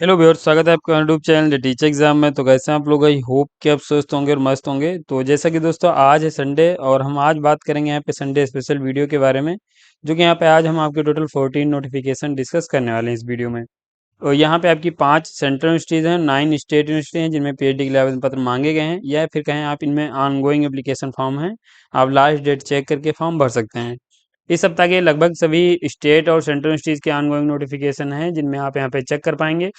Hello viewers, स्वागत है आपका YouTube channel the teacher exam में। तो कैसे हैं आप लोग? आई होप कि आप स्वस्थ होंगे और मस्त होंगे। तो जैसा कि दोस्तों आज है संडे और हम आज बात करेंगे यहाँ पे संडे स्पेशल वीडियो के बारे में, जो कि यहाँ पे आज हम आपके टोटल 14 नोटिफिकेशन डिस्कस करने वाले हैं इस वीडियो में। और यहाँ पे आपकी 5 सेंट्रल यूनिवर्सिटीज़ हैं, 9 स्टेट यूनिवर्सिटी हैं जिनमें पीएचडी के लिए आवेदन पत्र मांगे गए हैं, या फिर कहें आप इनमें ऑनगोइंग एप्लीकेशन फॉर्म है। आप लास्ट डेट चेक करके फॉर्म भर सकते हैं। इस सप्ताह के लगभग सभी स्टेट और सेंट्रल यूनिवर्सिटीज़ के ऑनगोइंग नोटिफिकेशन हैं जिनमें आप यहाँ पे चेक कर पाएंगे।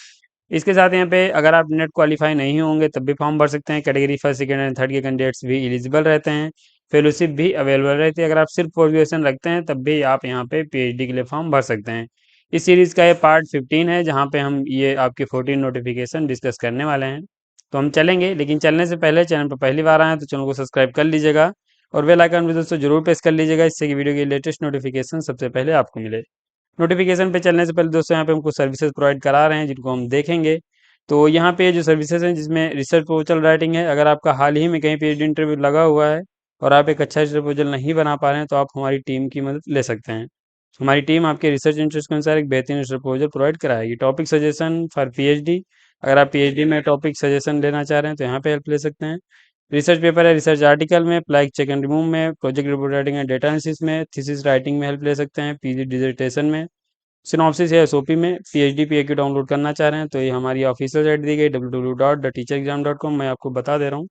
इसके साथ यहाँ पे अगर आप नेट क्वालिफाई नहीं होंगे तब भी फॉर्म भर सकते हैं। Category first second and third के कैंडिडेट्स भी एलिजिबल रहते हैं। फेलोशिप भी अवेलेबल रहती है। अगर आप सिर्फ ग्रेजुएशन रखते हैं तब भी आप यहाँ पे पीएचडी के लिए फॉर्म भर सकते हैं। इस सीरीज का ये पार्ट 15 है जहाँ पे हम ये आपके 14 नोटिफिकेशन डिस्कस करने वाले हैं। तो हम चलेंगे, लेकिन चलने से पहले चैनल पर पहली बार आए हैं तो चैनल को सब्सक्राइब कर लीजिएगा और बेल आइकन भी दोस्तों जरूर प्रेस कर लीजिएगा, इससे कि वीडियो की लेटेस्ट नोटिफिकेशन सबसे पहले आपको मिले। नोटिफिकेशन पे चलने से पहले दोस्तों यहाँ पे हमको सर्विसेज प्रोवाइड करा रहे हैं जिनको हम देखेंगे। तो यहाँ पे जो सर्विसेज हैं जिसमें रिसर्च प्रपोजल राइटिंग है। अगर आपका हाल ही में कहीं पीएचडी इंटरव्यू लगा हुआ है और आप एक अच्छा रिसर्च प्रपोजल नहीं बना पा रहे हैं तो आप हमारी टीम की मदद ले सकते हैं। हमारी टीम आपके रिसर्च इंटरेस्ट के अनुसार एक बेहतरीन रिसर्च प्रपोजल प्रोवाइड कराएगी। टॉपिक सजेशन फॉर पीएचडी, अगर आप पीएचडी में टॉपिक सजेशन लेना चाह रहे हैं तो यहाँ पे हेल्प ले सकते हैं। रिसर्च पेपर है रिसर्च आर्टिकल में, प्लाइक चेक एंड रिमूव में, प्रोजेक्ट रिपोर्ट राइटिंग है, डेटा एनालिसिस में, थीसिस राइटिंग में हेल्प ले सकते हैं, पीजी डिसर्टेशन में, सिनॉप्सिस या एसओपी में। पीएचडी पीएक्यू डाउनलोड करना चाह रहे हैं तो ये हमारी ऑफिशियल साइट दी गई www.theteacherexam.com, मैं आपको बता दे रहा हूँ।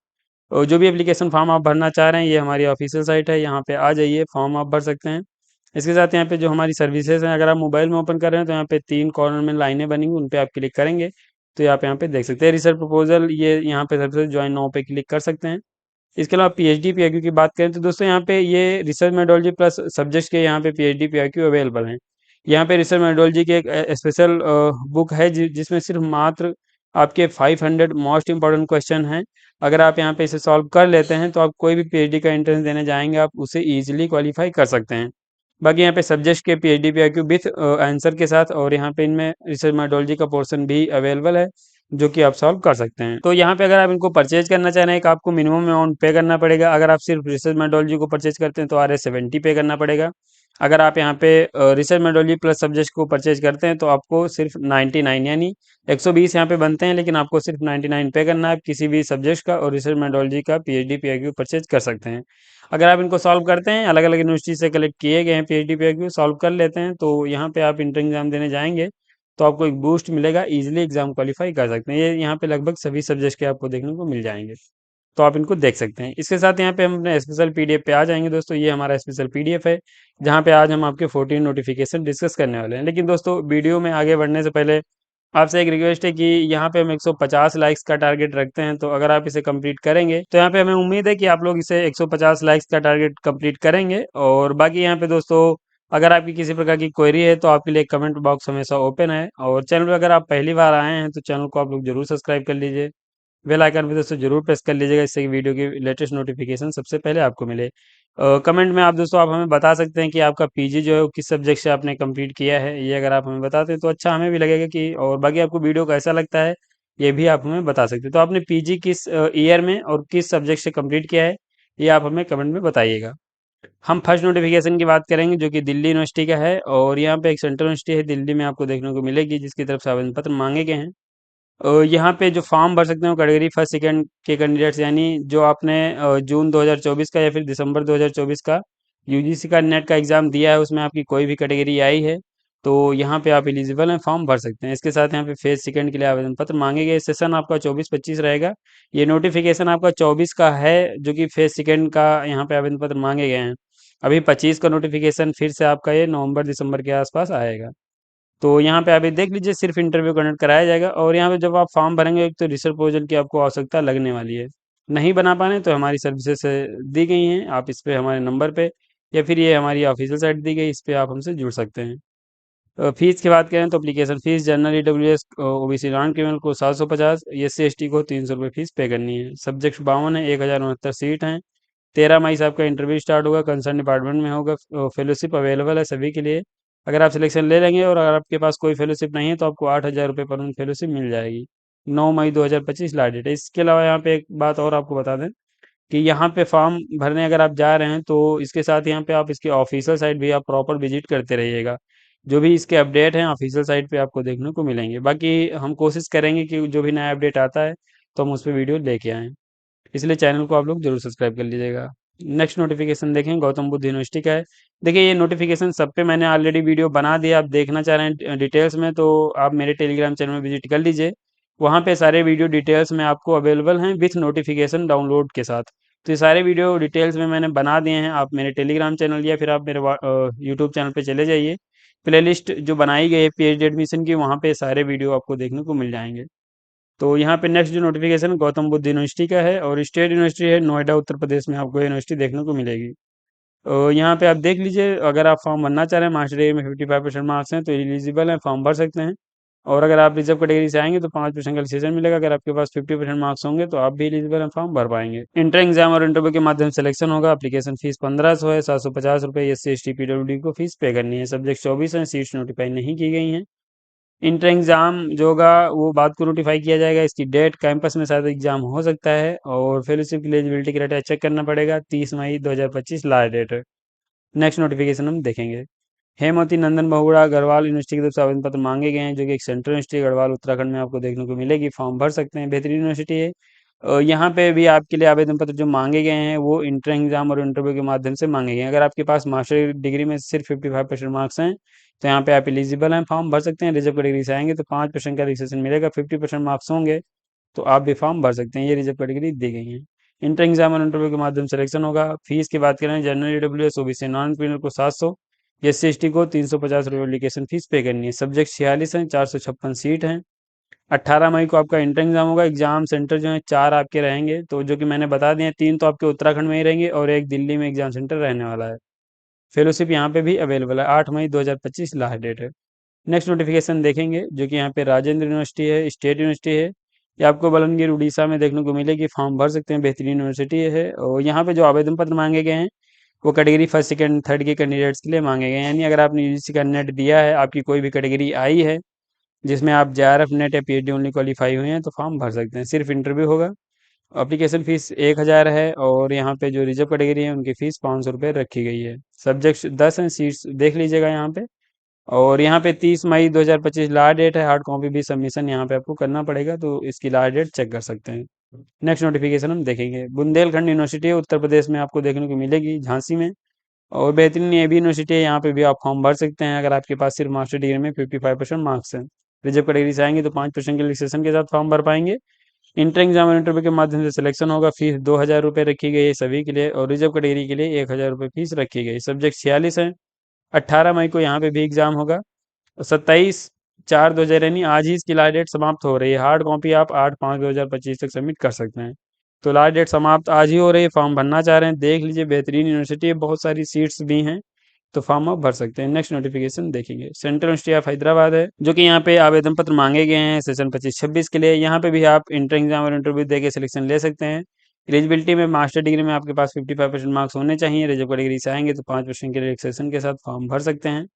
और जो भी एप्लीकेशन फॉर्म आप भरना चाह रहे हैं ये हमारी ऑफिशियल साइट है, यहाँ पे आ जाइए, फॉर्म आप भर सकते हैं। इसके साथ यहाँ पे जो हमारी सर्विसेज हैं, अगर आप मोबाइल में ओपन कर रहे हैं तो यहाँ पे 3 कॉर्नर में लाइनें बनी हुई, उन पे आप क्लिक करेंगे तो आप यहाँ पे देख सकते हैं रिसर्च प्रपोजल। ये यहाँ पे सर्विसेज ज्वाइन नाउ पे क्लिक कर सकते हैं। इसके अलावा पीएचडी पीआईक्यू की बात करें तो दोस्तों यहाँ पे ये रिसर्च मेथोडोलॉजी प्लस सब्जेक्ट्स के यहाँ पे पीएचडी पीआईक्यू अवेलेबल हैं। यहाँ पे रिसर्च मेथोडोलॉजी की एक स्पेशल बुक है जिसमें सिर्फ मात्र आपके 500 मोस्ट इंपॉर्टेंट क्वेश्चन हैं। अगर आप यहाँ पे इसे सॉल्व कर लेते हैं तो आप कोई भी पीएचडी का एंट्रेंस देने जाएंगे आप उसे इजीली क्वालिफाई कर सकते हैं। बाकी यहाँ पे सब्जेक्ट के पीएचडी पीआईक्यू विथ आंसर के साथ, और यहाँ पे इनमें रिसर्च मेथोडोलॉजी का पोर्शन भी अवेलेबल है जो कि आप सॉल्व कर सकते हैं। तो यहाँ पे अगर आप इनको परचेज करना चाह रहे हैं, कि आपको मिनिमम अमाउंट पे करना पड़ेगा। अगर आप सिर्फ रिसर्च मेथोडोलॉजी को परचेज करते हैं तो RS 70 पे करना पड़ेगा। अगर आप यहाँ पे रिसर्च मेथोडोलॉजी प्लस सब्जेक्ट को परचेज करते हैं तो आपको सिर्फ 99 यानी 120 यहाँ पे बनते हैं, लेकिन आपको सिर्फ 99 पे करना है। आप किसी भी सब्जेक्ट का और रिसर्च मेथोडोलॉजी का पीएचडी पीआईक्यू परचेज कर सकते हैं। अगर आप इनको सॉल्व करते हैं, अलग अलग यूनिवर्सिटी से कलेक्ट किए गए हैं पीएचडी पीआईक्यू सॉल्व कर लेते हैं, तो यहाँ पे आप इंटर एग्जाम देने जाएंगे तो आपको एक बूस्ट मिलेगा, इजीली एग्जाम क्वालिफाई कर सकते हैं। ये यहाँ पे लगभग सभी सब्जेक्ट के आपको देखने को मिल जाएंगे, तो आप इनको देख सकते हैं। इसके साथ यहाँ पे हम अपने स्पेशल पीडीएफ पे आ जाएंगे दोस्तों। ये हमारा स्पेशल पीडीएफ है जहाँ पे आज हम आपके 14 नोटिफिकेशन डिस्कस करने वाले हैं। लेकिन दोस्तों वीडियो में आगे बढ़ने से पहले आपसे एक रिक्वेस्ट है कि यहाँ पे हम 150 लाइक्स का टारगेट रखते हैं, तो अगर आप इसे कंप्लीट करेंगे तो यहाँ पे हमें उम्मीद है कि आप लोग इसे 150 लाइक्स का टारगेट कंप्लीट करेंगे। और बाकी यहाँ पे दोस्तों अगर आपकी किसी प्रकार की क्वेरी है तो आपके लिए कमेंट बॉक्स हमेशा ओपन है। और चैनल पर अगर आप पहली बार आए हैं तो चैनल को आप लोग जरूर सब्सक्राइब कर लीजिए, बेल आइकन भी दोस्तों जरूर प्रेस कर लीजिएगा, इससे कि वीडियो की लेटेस्ट नोटिफिकेशन सबसे पहले आपको मिले। कमेंट में आप दोस्तों आप हमें बता सकते हैं कि आपका पीजी जो है वो किस सब्जेक्ट से आपने कंप्लीट किया है। ये अगर आप हमें बताते हैं तो अच्छा हमें भी लगेगा कि, और बाकी आपको वीडियो कैसा लगता है ये भी आप हमें बता सकते हैं। तो आपने पीजी किस ईयर में और किस सब्जेक्ट से कंप्लीट किया है ये आप हमें कमेंट में बताइएगा। हम फर्स्ट नोटिफिकेशन की बात करेंगे जो कि दिल्ली यूनिवर्सिटी का है, और यहाँ पे एक सेंट्रल यूनिवर्सिटी है दिल्ली में आपको देखने को मिलेगी जिसकी तरफ से आवेदन पत्र मांगे गए हैं। यहाँ पे जो फॉर्म भर सकते हैं वो कैटेगरी फर्स्ट सेकंड के कैंडिडेट्स, यानी जो आपने जून 2024 का या फिर दिसंबर 2024 का यूजीसी का नेट का एग्जाम दिया है उसमें आपकी कोई भी कैटेगरी आई है तो यहाँ पे आप एलिजिबल हैं, फॉर्म भर सकते हैं। इसके साथ यहाँ पे फेज सेकंड के लिए आवेदन पत्र मांगे गए। सेशन आपका 24-25 रहेगा। ये नोटिफिकेशन आपका 24 का है जो कि फेज सेकंड का यहाँ पे आवेदन पत्र मांगे गए हैं। अभी 25 का नोटिफिकेशन फिर से आपका ये नवंबर दिसंबर के आसपास आएगा। तो यहाँ पे अभी देख लीजिए सिर्फ इंटरव्यू कंडक्ट कराया जाएगा। और यहाँ पे जब आप फॉर्म भरेंगे एक तो रिसर्च प्रपोजल की आपको आवश्यकता लगने वाली है। नहीं बना पाने तो हमारी सर्विसेज दी गई हैं, आप इस पे हमारे नंबर पे या फिर ये हमारी ऑफिशियल साइट दी गई, इस पे आप हमसे जुड़ सकते हैं। फीस की बात करें तो application fees general EWS OBC non criminal को 750, SC ST को 300 रुपये फीस पे करनी है। सब्जेक्ट 52 है, 1069 सीट हैं। 13 मई से आपका इंटरव्यू स्टार्ट होगा, कंसर्न डिपार्टमेंट में होगा। फेलोशिप अवेलेबल है सभी के लिए। अगर आप सिलेक्शन ले लेंगे और अगर आपके पास कोई फेलोशिप नहीं है तो आपको 8,000 रुपये पर मंथ फेलोशिप मिल जाएगी। 9 मई 2025 लास्ट डेट है। इसके अलावा यहाँ पे एक बात और आपको बता दें कि यहाँ पे फॉर्म भरने अगर आप जा रहे हैं तो इसके साथ यहाँ पे आप इसकी ऑफिशियल साइट भी आप प्रॉपर विजिट करते रहिएगा। जो भी इसके अपडेट हैं ऑफिशियल साइट पे आपको देखने को मिलेंगे। बाकी हम कोशिश करेंगे कि जो भी नया अपडेट आता है तो हम उस पर वीडियो लेके आएँ। इसलिए चैनल को आप लोग जरूर सब्सक्राइब कर लीजिएगा। नेक्स्ट नोटिफिकेशन देखें, गौतम बुद्ध यूनिवर्सिटी का है। देखिए ये नोटिफिकेशन सब पे मैंने ऑलरेडी वीडियो बना दिया, आप देखना चाह रहे हैं डिटेल्स में तो आप मेरे टेलीग्राम चैनल में विजिट कर लीजिए। वहाँ पे सारे वीडियो डिटेल्स में आपको अवेलेबल हैं विथ नोटिफिकेशन डाउनलोड के साथ। तो ये सारे वीडियो डिटेल्स में मैंने बना दिए हैं, आप मेरे टेलीग्राम चैनल या फिर आप मेरे यूट्यूब चैनल पे चले जाइए। प्लेलिस्ट जो बनाई गई है पीएचडी एडमिशन की, वहाँ पे सारे वीडियो आपको देखने को मिल जाएंगे। तो यहाँ पे नेक्स्ट जो नोटिफिकेशन गौतम बुद्ध यूनिवर्सिटी का है और स्टेट यूनिवर्सिटी है नोएडा उत्तर प्रदेश में, आपको यूनिवर्सिटी देखने को मिलेगी। यहाँ पे आप देख लीजिए, अगर आप फॉर्म भरना चाह रहे हैं, मास्टर डिग्री में 55% मार्क्स हैं तो एलिजिबल हैं, फॉर्म भर सकते हैं। और अगर आप रिजर्व कैटेगरी से आएंगे तो 5% का रिलेक्सेशन मिलेगा। अगर आपके पास 50% मार्क्स होंगे तो आप भी एलिजिबल हैं, फॉर्म भर पाएंगे। इंटर एग्जाम और इंटरव्यू के माध्यम से सिलेक्शन होगा। एप्लीकेशन फीस 1500 है, 750 रुपये SC ST PWD को फीस पे करनी है। सब्जेक्ट 24 हैं, सीट्स नोटिफाई नहीं की गई हैं। इंटर एग्ज़ाम जो होगा वो बाद को नोटिफाई किया जाएगा। इसकी डेट कैंपस में शायद एग्ज़ाम हो सकता है और फेलोशिप की एलिजिबिलिटी क्राइटेरिया चेक करना पड़ेगा। 30 मई 2025 लास्ट डेट है। नेक्स्ट नोटिफिकेशन हम देखेंगे। हेमवती नंदन बहुगुणा गढ़वाल यूनिवर्सिटी की तरफ से आवेदन पत्र मांगे गए हैं, जो कि एक सेंट्रल यूनिवर्सिटी गढ़वाल उत्तराखंड में आपको देखने को मिलेगी। फॉर्म भर सकते हैं, बेहतरीन यूनिवर्सिटी है। यहाँ पे भी आपके लिए आवेदन पत्र जो मांगे गए हैं वो इंटर एग्जाम और इंटरव्यू के माध्यम से मांगे गए हैं। अगर आपके पास मास्टर डिग्री में सिर्फ 55% मार्क्स हैं तो यहाँ पे आप एलिजिबल हैं, फॉर्म भर सकते हैं। रिजर्व कैटेगरी से आएंगे तो 5% का रिलेक्सेशन मिलेगा। 50% मार्क्स होंगे तो आप भी फॉर्म भर सकते हैं, ये रिजर्व कैटेगरी दी गई है। इंटर एग्जाम और इंटरव्यू के माध्यम से सिलेक्शन होगा। फीस की बात करें, general EWS OBC non criminal को 700, SC ST को 350 रुपये एप्लीकेशन फीस पे करनी है। सब्जेक्ट 46 हैं, 456 सीट हैं। 18 मई को आपका इंटर एग्जाम होगा। एग्जाम सेंटर जो है 4 आपके रहेंगे, तो जो कि मैंने बता दिए 3 तो आपके उत्तराखंड में ही रहेंगे और एक दिल्ली में एग्जाम सेंटर रहने वाला है। फेलोशिप यहाँ पे भी अवेलेबल है। 8 मई 2025 लास्ट डेट है। नेक्स्ट नोटिफिकेशन देखेंगे, जो कि यहाँ पे राजेंद्र यूनिवर्सिटी है, स्टेट यूनिवर्सिटी है। ये आपको बलनगिर उड़ीसा में देखने को मिलेगी। फॉर्म भर सकते हैं, बेहतरीन यूनिवर्सिटी है। और यहाँ पे जो आवेदन पत्र मांगे गए हैं वो कैटेगरी फर्स्ट सेकंड थर्ड के कैंडिडेट्स के लिए मांगे गए हैं। यानी अगर आपने UGC का नेट दिया है, आपकी कोई भी कैटेगरी आई है जिसमें आप JRF नेट या PhD ओनली क्वालिफाई हुए हैं तो फॉर्म भर सकते हैं। सिर्फ इंटरव्यू होगा। एप्लीकेशन फीस 1000 है और यहाँ पे जो रिजर्व कैटेगरी है उनकी फीस 500 रुपये रखी गई है। सब्जेक्ट 10 हैं, सीट्स देख लीजिएगा यहाँ पे। और यहाँ पे 30 मई 2025 लास्ट डेट है। हार्ड कॉपी भी सबमिशन यहाँ पे आपको करना पड़ेगा, तो इसकी लास्ट डेट चेक कर सकते हैं। नेक्स्ट नोटिफिकेशन हम देखेंगे। बुंदेलखंड यूनिवर्सिटी उत्तर प्रदेश में आपको देखने को मिलेगी, झांसी में। और बेहतरीन ये भी यूनिवर्सिटी है, यहाँ पे भी आप फॉर्म भर सकते हैं अगर आपके पास सिर्फ मास्टर डिग्री में 55% मार्क्स हैं। रिजर्व कैटेगरी से आएंगे तो 5% के रिलैक्सेशन के साथ फॉर्म भर पाएंगे। इंटर एग्जाम और इंटरव्यू के माध्यम से सिलेक्शन होगा। फीस 2000 रुपये रखी गई है सभी के लिए और रिजर्व कैटेगरी के लिए 1000 रुपये फीस रखी गई। सब्जेक्ट 46 है। 18 मई को यहाँ पे भी एग्जाम होगा। 27/4/2000 यानी आज ही इसकी लास्ट डेट समाप्त हो रही है। हार्ड कॉपी आप 8/5/2025 तक सबमिट कर सकते हैं। तो लास्ट डेट समाप्त आज ही हो रही है। फॉर्म भरना चाह रहे हैं, देख लीजिए, बेहतरीन यूनिवर्सिटी है, बहुत सारी सीट्स भी हैं, तो फॉर्म आप भर सकते हैं। नेक्स्ट नोटिफिकेशन देखेंगे। सेंट्रल यूनिवर्सिटी ऑफ हैदराबाद है, जो कि यहाँ पे आवेदन पत्र मांगे गए हैं सेशन 25-26 के लिए। यहाँ पे भी आप इंटर एग्जाम और इंटरव्यू दे के सिलेक्शन ले सकते हैं। एलिजिबिलिटी में मास्टर डिग्री में आपके पास 55% मार्क्स होने चाहिए। रिजर्व कैटेगरी से आएंगे तो 5% के रिलैक्सेशन के साथ फॉर्म भर सकते हैं।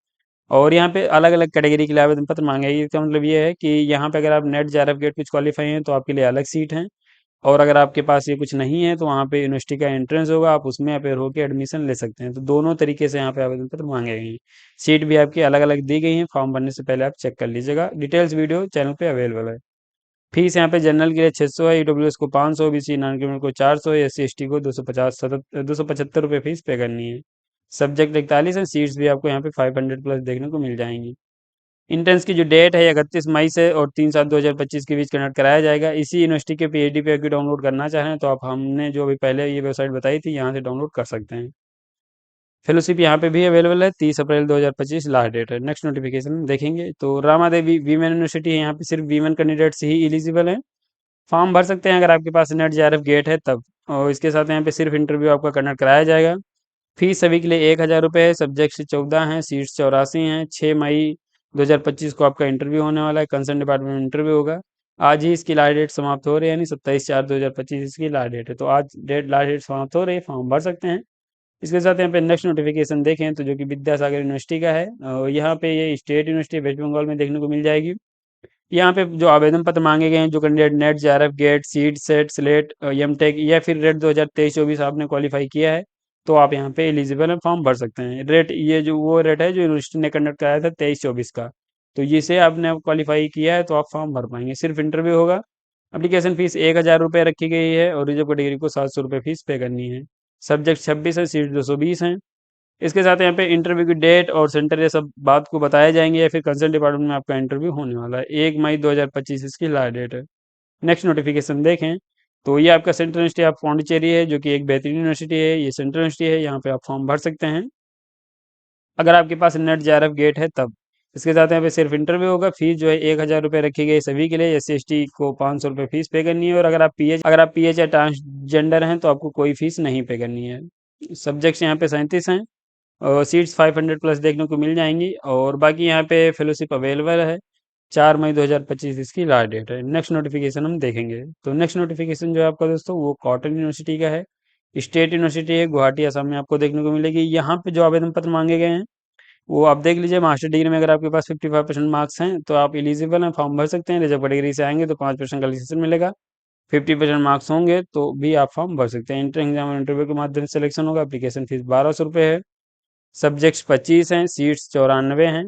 और यहाँ पे अलग अलग कैटेगरी के लिए आवेदन पत्र मांगे गए। इसका मतलब ये है कि यहाँ पे अगर आप नेट JRF गेट कुछ क्वालिफाई हैं तो आपके लिए अलग सीट हैं। और अगर आपके पास ये कुछ नहीं है तो वहाँ पे यूनिवर्सिटी का एंट्रेंस होगा, आप उसमें अपेयर होकर एडमिशन ले सकते हैं। तो दोनों तरीके से यहाँ पे आवेदन पत्र मांगे गए हैं। सीट भी आपकी अलग अलग दी गई हैं। फॉर्म भरने से पहले आप चेक कर लीजिएगा। डिटेल्स वीडियो चैनल पे अवेलेबल है। फीस यहाँ पे जनरल के लिए 600 है, EWS को 500, BC नॉन क्रिमिनल को 400 है, SC ST को 275 रुपये फीस पे करनी है। सब्जेक्ट 41 है। सीट्स भी आपको यहाँ पे 500 प्लस देखने को मिल जाएंगी। इंट्रेंस की जो डेट है 31 मई से और 3/7/2025 के बीच कंडक्ट कराया जाएगा। इसी यूनिवर्सिटी के PhD पे डाउनलोड करना चाह रहे हैं तो आप हमने जो अभी पहले ये वेबसाइट बताई थी यहाँ से डाउनलोड कर सकते हैं। फेलोशिप यहाँ पे भी अवेलेबल है। 30 अप्रैल 2025 लास्ट डेट है। नेक्स्ट नोटिफिकेशन देखेंगे तो रामा देवी वीमेन यूनिवर्सिटी है। यहाँ पे सिर्फ वीमेन कैंडिडेट्स ही एलिजिबल हैं, फॉर्म भर सकते हैं अगर आपके पास नेट JRF गेट है तब। और इसके साथ यहाँ पे सिर्फ इंटरव्यू आपका कंडक्ट कराया जाएगा। फीस सभी के लिए 1000 रुपये है। सब्जेक्ट 14 हैं, सीट्स 84 हैं। 6 मई 2025 को आपका इंटरव्यू होने वाला है। कंसर्न डिपार्टमेंट में इंटरव्यू होगा। आज ही इसकी लास्ट डेट समाप्त हो रही है, यानी 27/4/2025 इसकी लास्ट डेट है। तो आज लास्ट डेट समाप्त हो रही है, फॉर्म भर सकते हैं। इसके साथ यहाँ पे नेक्स्ट नोटिफिकेशन देखें तो जो कि विद्यासागर यूनिवर्सिटी का है। और यहाँ पे ये स्टेट यूनिवर्सिटी वेस्ट बंगाल में देखने को मिल जाएगी। यहाँ पे जो आवेदन पत्र मांगे गए हैं, जो candidate NET JRF GATE seat SET SLET MTech या फिर रेट 2023-24 आपने क्वालिफाई किया है तो आप यहाँ पे एलिजिबल हैं, फॉर्म भर सकते हैं। रेट ये जो वो रेट है जो यूनिवर्सिटी ने कंडक्ट कराया था 23-24 का, तो जिसे आपने अब क्वालिफाई किया है तो आप फॉर्म भर पाएंगे। सिर्फ इंटरव्यू होगा। एप्लीकेशन फीस 1,000 रुपये रखी गई है और रिजर्व कैटेगरी को 700 रुपये फीस पे करनी है। सब्जेक्ट 26 है, सीट 220 है। इसके साथ यहाँ पे इंटरव्यू की डेट और सेंटर ये सब बात को बताया जाएंगे या फिर कंसर्न डिपार्टमेंट में आपका इंटरव्यू होने वाला है। 1 मई 2025 इसकी लास्ट डेट है। नेक्स्ट नोटिफिकेशन देखें तो ये आपका सेंट्रल यूनिवर्सिटी ऑफ पौंडीचेरी है, जो कि एक बेहतरीन यूनिवर्सिटी है। ये सेंट्रल यूनिवर्सिटी है, यहाँ पे आप फॉर्म भर सकते हैं अगर आपके पास नेट जेआरएफ गेट है तब। इसके साथ यहाँ पे सिर्फ इंटरव्यू होगा। फीस जो है 1,000 रुपये रखी गई सभी के लिए। SC ST को 500 रुपये फीस पे करनी है और अगर आप PH या ट्रांसजेंडर हैं तो आपको कोई फीस नहीं पे करनी है। सब्जेक्ट्स यहाँ पे 37 हैं और सीट्स 500 प्लस देखने को मिल जाएंगी और बाकी यहाँ पे फेलोशिप अवेलेबल है। 4 मई 2025 इसकी लास्ट डेट है। नेक्स्ट नोटिफिकेशन हम देखेंगे तो नेक्स्ट नोटिफिकेशन जो है आपका दोस्तों वो कॉटन यूनिवर्सिटी का है। स्टेट यूनिवर्सिटी है गुवाहाटी असम में आपको देखने को मिलेगी। यहाँ पे जो आवेदन पत्र मांगे गए हैं वो आप देख लीजिए। मास्टर डिग्री में अगर आपके पास 55% मार्क्स हैं तो आप एलिजिबल हैं, फॉर्म भर सकते हैं। रिजर्व कैटेगरी से आएंगे तो 5% का रिलेक्सेशन मिलेगा। 50% मार्क्स होंगे तो भी आप फॉर्म भर सकते हैं। इंटर एग्जाम और इंटरव्यू के माध्यम से सिलेक्शन होगा। एप्लीकेशन फीस 1,200 रुपये है। सब्जेक्ट्स 25 हैं, सीट्स 94 हैं।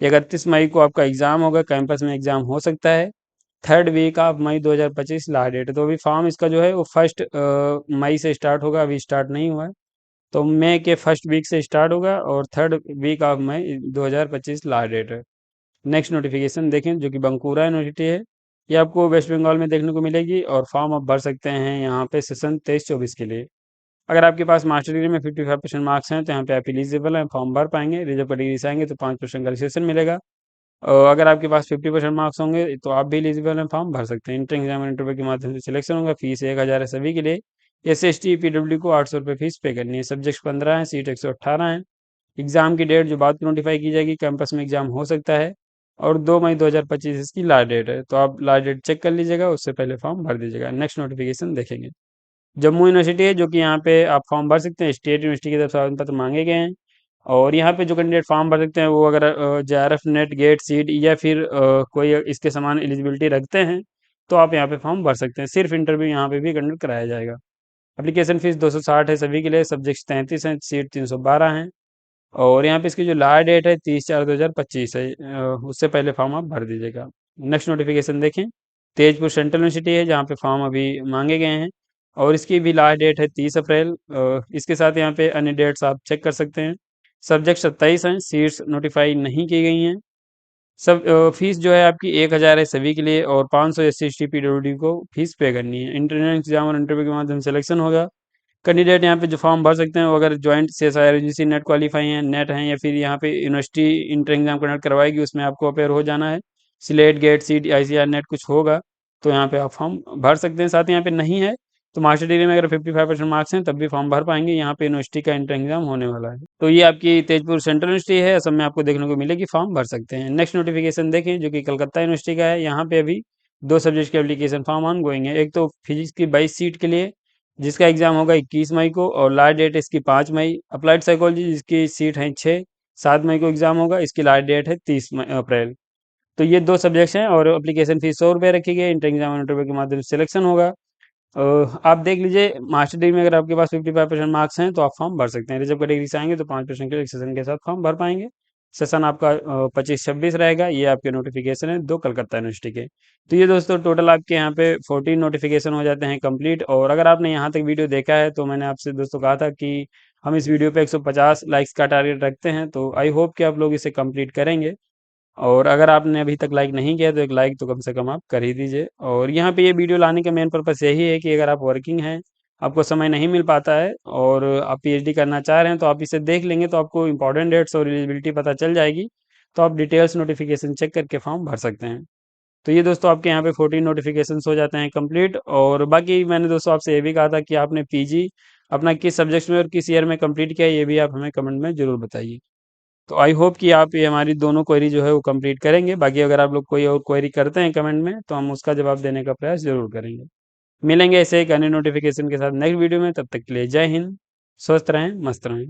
31 मई को आपका एग्जाम होगा, कैंपस में एग्जाम हो सकता है। 3rd week of May 2025 last date है। तो अभी फॉर्म इसका जो है वो 1 मई से स्टार्ट होगा, अभी स्टार्ट नहीं हुआ है। तो मई के फर्स्ट वीक से स्टार्ट होगा और 3rd week of May 2025 last date है। नेक्स्ट नोटिफिकेशन देखें जो कि बंकुरा यूनिवर्सिटी है। ये आपको वेस्ट बंगाल में देखने को मिलेगी और फॉर्म आप भर सकते हैं यहाँ पे सेशन 23-24 के लिए। अगर आपके पास मास्टर डिग्री में 55% मार्क्स हैं तो यहाँ पे आप एलिजिबल हैं, फॉर्म भर पाएंगे। रिजर्व कैटेगरी से आएंगे तो 5% का रिसेशन मिलेगा। और अगर आपके पास 50% मार्क्स होंगे तो आप भी एलिजिबल हैं, फॉर्म भर सकते हैं। इंटर एग्जाम और इंटरव्यू के माध्यम से सिलेक्शन होगा। फीस 1,000 है सभी के लिए। SC ST PW को 800 रुपये फीस पे करनी है। सब्जेक्ट 15 है, सीट 118 है। एग्जाम की डेट जो बाद में नोटिफाई की जाएगी, कैंपस में एग्जाम हो सकता है और 2 मई 2025 इसकी लास्ट डेट है। तो आप लास्ट डेट चेक कर लीजिएगा, उससे पहले फॉर्म भर दीजिएगा। नेक्स्ट नोटिफिकेशन देखेंगे। जम्मू यूनिवर्सिटी है जो कि यहाँ पे आप फॉर्म भर सकते हैं। स्टेट यूनिवर्सिटी की तरफ से आवेदन पत्र मांगे गए हैं और यहाँ पे जो कैंडिडेट फॉर्म भर सकते हैं वो अगर JRF नेट गेट सीट या फिर कोई इसके समान एलिजिबिलिटी रखते हैं तो आप यहाँ पे फॉर्म भर सकते हैं। सिर्फ इंटरव्यू यहाँ पे भी कंडक्ट कराया जाएगा। एप्लीकेशन फीस 260 है सभी के लिए। सब्जेक्ट 33 हैं, सीट 312 हैं और यहाँ पे इसकी जो लास्ट डेट है 30/4/2025 है। उससे पहले फॉर्म आप भर दीजिएगा। नेक्स्ट नोटिफिकेशन देखें। तेजपुर सेंट्रल यूनिवर्सिटी है जहाँ पे फॉर्म अभी मांगे गए हैं और इसकी भी लास्ट डेट है 30 अप्रैल। इसके साथ यहाँ पे अन्य डेट्स आप चेक कर सकते हैं। सब्जेक्ट 27 हैं, सीट्स नोटिफाई नहीं की गई हैं। सब फीस जो है आपकी 1,000 है सभी के लिए और 500 SC ST PWD को फीस पे करनी है। इंटरनल एग्जाम और इंटरव्यू के माध्यम से सिलेक्शन होगा। कैंडिडेट यहाँ पे जो फॉर्म भर सकते हैं वो अगर joint CSIR UGC net qualify हैं, नेट हैं या फिर यहाँ पे यूनिवर्सिटी इंटर एग्जाम कंडक्ट करवाएगी उसमें आपको अपेयर हो जाना है। Slate gate seat ICR net कुछ होगा तो यहाँ पे आप फॉर्म भर सकते हैं। साथ ही यहाँ पे नहीं है तो मास्टर डिग्री में अगर 55% मार्क्स हैं तब भी फॉर्म भर पाएंगे। यहाँ पे यूनिवर्सिटी का इंटर एग्जाम होने वाला है। तो ये आपकी तेजपुर सेंट्रल यूनिवर्सिटी है, असम में आपको देखने को मिलेगी, फॉर्म भर सकते हैं। नेक्स्ट नोटिफिकेशन देखें जो कि कलकत्ता यूनिवर्सिटी का है। यहाँ पे अभी 2 सब्जेक्ट के एप्लीकेशन फॉर्म ऑन गोइंग है। एक तो फिजिक्स की 22 सीट के लिए जिसका एग्जाम होगा 21 मई को और लास्ट डेट इसकी 5 मई। अप्लाइड साइकोलॉजी जिसकी सीट है 7 मई को एग्जाम होगा, इसकी लास्ट डेट है 30 अप्रैल। तो ये 2 सब्जेक्ट्स हैं और एप्लीकेशन फीस 100 रुपये रखी गई है। इंटर एग्जाम और इंटरव्यू के माध्यम से सिलेक्शन होगा। आप देख लीजिए मास्टर डिग्री में अगर आपके पास 55% मार्क्स हैं तो आप फॉर्म भर सकते हैं। रिजर्व कैटेगरी से आएंगे तो 5% के सेशन के साथ फॉर्म भर पाएंगे। सेशन आपका 25-26 रहेगा। ये आपके नोटिफिकेशन है 2 कलकत्ता यूनिवर्सिटी के। तो ये दोस्तों टोटल आपके यहाँ पे 14 नोटिफिकेशन हो जाते हैं कंप्लीट। और अगर आपने यहाँ तक वीडियो देखा है तो मैंने आपसे दोस्तों कहा था कि हम इस वीडियो पे 150 लाइक्स का टारगेट रखते हैं, तो आई होप कि आप लोग इसे कंप्लीट करेंगे। और अगर आपने अभी तक लाइक नहीं किया तो एक लाइक तो कम से कम आप कर ही दीजिए। और यहाँ पे ये वीडियो लाने का मेन पर्पस यही है कि अगर आप वर्किंग हैं, आपको समय नहीं मिल पाता है और आप PhD करना चाह रहे हैं तो आप इसे देख लेंगे तो आपको इंपॉर्टेंट डेट्स और एलिजिबिलिटी पता चल जाएगी। तो आप डिटेल्स नोटिफिकेशन चेक करके फॉर्म भर सकते हैं। तो ये दोस्तों आपके यहाँ पे 14 नोटिफिकेशन हो जाते हैं कंप्लीट। और बाकी मैंने दोस्तों आपसे ये भी कहा था कि आपने PG अपना किस सब्जेक्ट में और किस ईयर में कंप्लीट किया, ये भी आप हमें कमेंट में जरूर बताइए। तो आई होप कि आप ये हमारी दोनों क्वेरी जो है वो कंप्लीट करेंगे। बाकी अगर आप लोग कोई और क्वेरी करते हैं कमेंट में तो हम उसका जवाब देने का प्रयास जरूर करेंगे। मिलेंगे ऐसे एक अन्य नोटिफिकेशन के साथ नेक्स्ट वीडियो में। तब तक के लिए जय हिंद, स्वस्थ रहें, मस्त रहें।